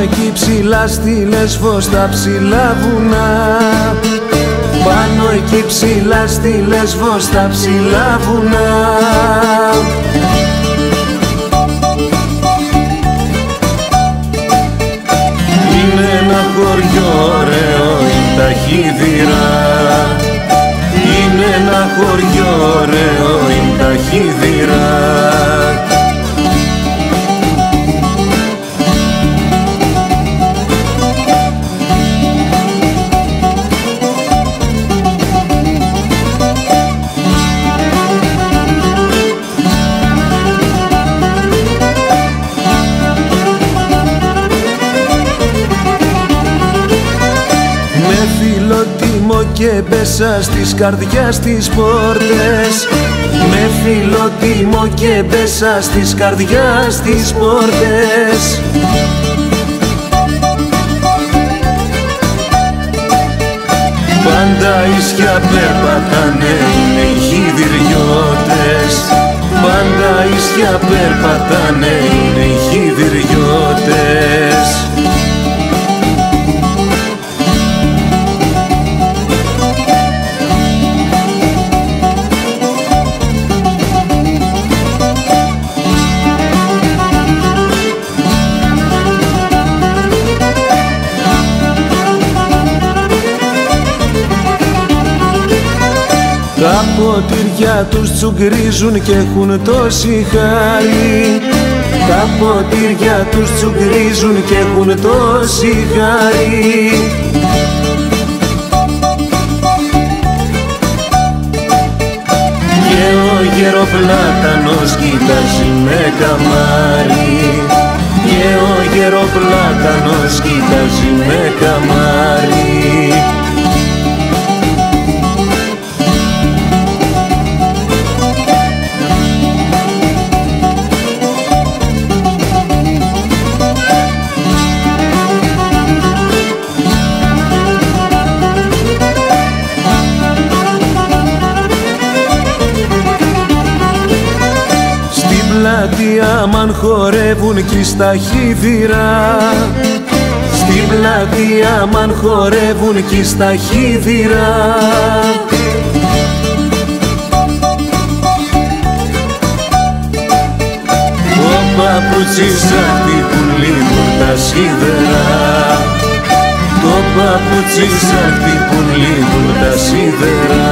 εκεί ψηλά στη Λέσβο στα ψηλά βουνά. Πάνω εκεί ψηλά στη Λέσβο στα ψηλά βουνά. Είναι ένα χωριό ωραίο η Ταχύδυρα. Είναι ένα χωριό ωραίο η Ταχύδυρα. Και μπέσα στις καρδιάς τις πόρτες. Με φιλότιμο και μπέσα στις καρδιάς τις πόρτες. Πάντα ίσια περπατάνε οι χιδηριώτες. Πάντα ίσια περπατάνε οι χιδηριώτες. Τα ποτήρια τους τσουγκρίζουν και έχουν τόση χάρη. Τα ποτήρια τους τσουγκρίζουν και έχουν τόση χάρη. Και ο γεροπλάτανος κοιτάζει με καμάρι. Και ο γεροπλάτανος κοιτάζει με καμάρι. Πλατεία μαν χορεύουν κι στα Χίδυρα. Στην πλατεία μαν χορεύουν κι στα Χίδυρα. Ο παπούτσις ακτύπουν λίγο τα σίδερα. Το παπούτσις ακτύπουν λίγο τα σίδερα.